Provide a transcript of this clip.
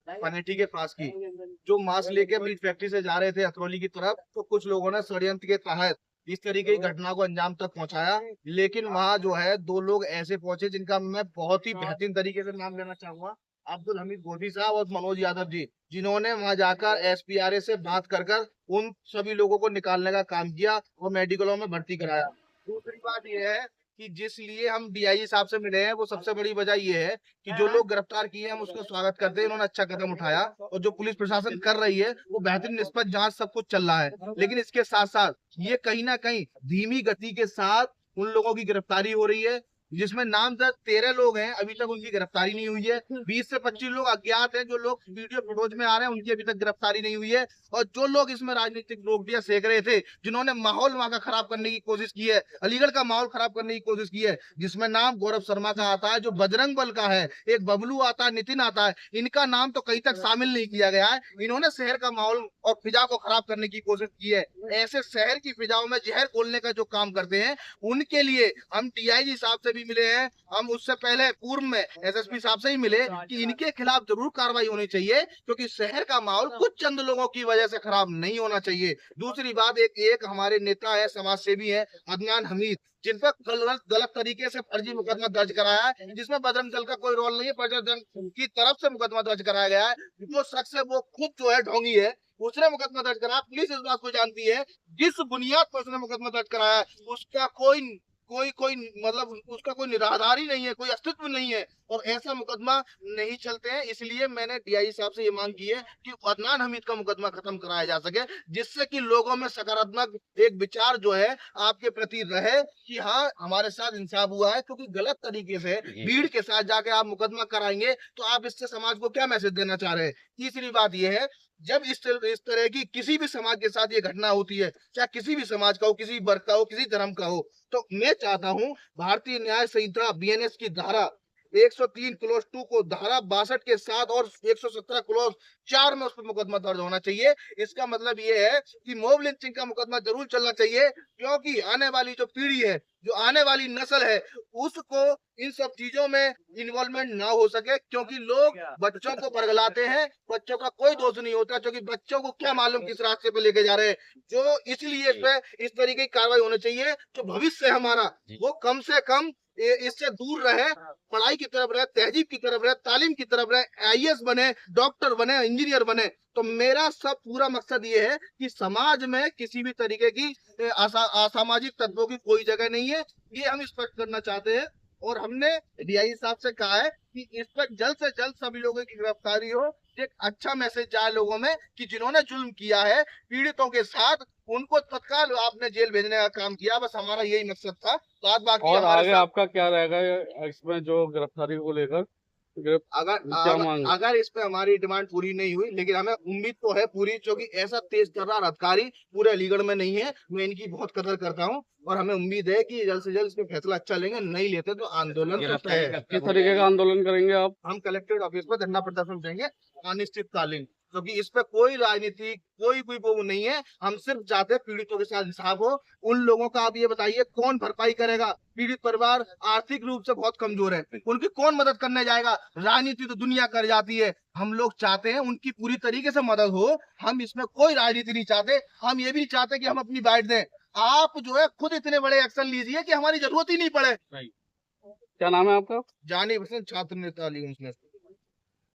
पनेठी के पास की, जो मांस लेके मीट फैक्ट्री से जा रहे थे अतरौली की तरफ, तो कुछ लोगों ने षड्यंत्र के तहत इस तरीके की घटना को अंजाम तक पहुंचाया। लेकिन वहां जो है दो लोग ऐसे पहुंचे जिनका मैं बहुत ही बेहतरीन तरीके से नाम लेना चाहूंगा, अब्दुल हमीद गोधी साहब और मनोज यादव जी, जिन्होंने वहां जाकर एसपीआरए से बात कर कर उन सभी लोगों को निकालने का काम किया और मेडिकलों में भर्ती कराया। दूसरी बात यह है कि जिस लिए हम डीआईजी साहब से मिले हैं, वो सबसे बड़ी वजह ये है कि जो लोग गिरफ्तार किए हम उसका स्वागत करते हैं, इन्होंने अच्छा कदम उठाया और जो पुलिस प्रशासन कर रही है वो बेहतरीन निष्पक्ष जांच सब कुछ चल रहा है। लेकिन इसके साथ साथ ये कहीं ना कहीं धीमी गति के साथ उन लोगों की गिरफ्तारी हो रही है, जिसमें नामजद 13 लोग हैं, अभी तक उनकी गिरफ्तारी नहीं हुई है। 20 से 25 लोग अज्ञात हैं, जो लोग वीडियो फुटेज में आ रहे हैं उनकी अभी तक गिरफ्तारी नहीं हुई है। और जो लोग इसमें राजनीतिक रोटियां सेक रहे थे, जिन्होंने माहौल वहां का खराब करने की कोशिश की है, अलीगढ़ का माहौल खराब करने की कोशिश की है, जिसमें नाम गौरव शर्मा का आता है जो बजरंग बल का है, एक बबलू आता है, नितिन आता है, इनका नाम तो कहीं तक शामिल नहीं किया गया है। इन्होंने शहर का माहौल और फिजा को खराब करने की कोशिश की है। ऐसे शहर की फिजाओं में जहर घोलने का जो काम करते हैं, उनके लिए हम डीआईजी साहब से भी मिले हैं, हम उससे पहले पूर्व में एसएसपी साहब से ही मिले कि इनके खिलाफ जरूर कार्रवाई होनी चाहिए, क्योंकि शहर का माहौल कुछ चंद लोगों की वजह से खराब नहीं होना चाहिए। दूसरी बात, एक हमारे नेता है, समाज सेवी है, अदनान हमीद, जिन पर गलत गलत तरीके से फर्जी मुकदमा दर्ज कराया है, जिसमें बजरंग दल का कोई रोल नहीं है, बजरंग दल की तरफ से मुकदमा दर्ज कराया गया है। जो शख्स है वो खुद जो है ढोंगी है, उसने मुकदमा दर्ज कराया, पुलिस इस बात को जानती है, जिस बुनियाद पर उसने मुकदमा दर्ज कराया है उसका कोई कोई कोई मतलब उसका कोई निराधार ही नहीं है, कोई अस्तित्व नहीं है, और ऐसा मुकदमा नहीं चलते हैं। इसलिए मैंने डीआई साहब से ये मांग की है कि अदनान हमीद का मुकदमा खत्म कराया जा सके, जिससे कि लोगों में सकारात्मक एक विचार जो है आपके प्रति रहे कि हाँ हमारे साथ इंसाफ हुआ है। क्योंकि गलत तरीके से भीड़ के साथ जाके आप मुकदमा कराएंगे तो आप इससे समाज को क्या मैसेज देना चाह रहे हैं। तीसरी बात यह है, जब इस तरह की किसी भी समाज के साथ ये घटना होती है, चाहे किसी भी समाज का हो, किसी वर्ग का हो, किसी धर्म का हो, तो मैं चाहता हूं भारतीय न्याय संहिता बीएनएस की धारा 103 क्लोज 2 को धारा 62 के साथ और 117 क्लोज 4 में उस पर मुकदमा दर्ज होना चाहिए। इसका मतलब ये है कि मॉब लिंचिंग का मुकदमा जरूर चलना चाहिए, क्योंकि आने वाली जो पीढ़ी है, जो आने वाली नस्ल है, उसको इन सब चीजों में इन्वॉल्वमेंट ना हो सके। क्योंकि लोग बच्चों को बरगलाते हैं, बच्चों का कोई दोष नहीं होता, क्योंकि बच्चों को क्या मालूम किस रास्ते पे लेके जा रहे हैं। जो इसलिए इस पे इस तरीके की कार्रवाई होनी चाहिए, जो भविष्य है हमारा वो कम से कम इससे दूर रहे, पढ़ाई की तरफ रहे, तहजीब की तरफ रहे, तालीम की तरफ रहे, आईएएस बने, डॉक्टर बने, इंजीनियर बने। तो मेरा सब पूरा मकसद ये है कि समाज में किसी भी तरीके की असामाजिक तत्वों की कोई जगह नहीं है, ये हम स्पष्ट करना चाहते हैं। और हमने डीआई साहब से कहा है कि इस पर जल्द से जल्द सभी लोगों की गिरफ्तारी हो, एक अच्छा मैसेज जाए लोगों में कि जिन्होंने जुल्म किया है पीड़ितों के साथ, उनको तत्काल आपने जेल भेजने का काम किया। बस हमारा यही मकसद था। बात बाकी और हमारे आगे साथ आपका क्या रहेगा इसमें जो गिरफ्तारी को लेकर अगर क्या मांग? अगर इस पे हमारी डिमांड पूरी नहीं हुई, लेकिन हमें उम्मीद तो है पूरी, क्योंकि ऐसा तेज तर्रार अधिकारी पूरे अलीगढ़ में नहीं है। मैं इनकी बहुत कदर करता हूँ और हमें उम्मीद है कि जल्द से जल्द इसमें फैसला अच्छा लेंगे। नहीं लेते तो आंदोलन तो तय है। किस तरीके का आंदोलन करेंगे आप? हम कलेक्ट्रेट ऑफिस पर धरना प्रदर्शन देंगे अनिश्चितकालीन, क्योंकि इस पे कोई राजनीति कोई वो नहीं है। हम सिर्फ चाहते हैं पीड़ितों के साथ इंसाफ हो। उन लोगों का आप ये बताइए कौन भरपाई करेगा? पीड़ित परिवार आर्थिक रूप से बहुत कमजोर है, उनकी कौन मदद करने जाएगा? राजनीति तो दुनिया कर जाती है। हम लोग चाहते हैं उनकी पूरी तरीके से मदद हो। हम इसमें कोई राजनीति नहीं चाहते। हम ये भी नहीं चाहते कि हम अपनी बाइट दें। आप जो है खुद इतने बड़े एक्शन लीजिए कि हमारी जरूरत ही नहीं पड़े। क्या नाम है आपका? जानी छात्र नेता अलीगंज में।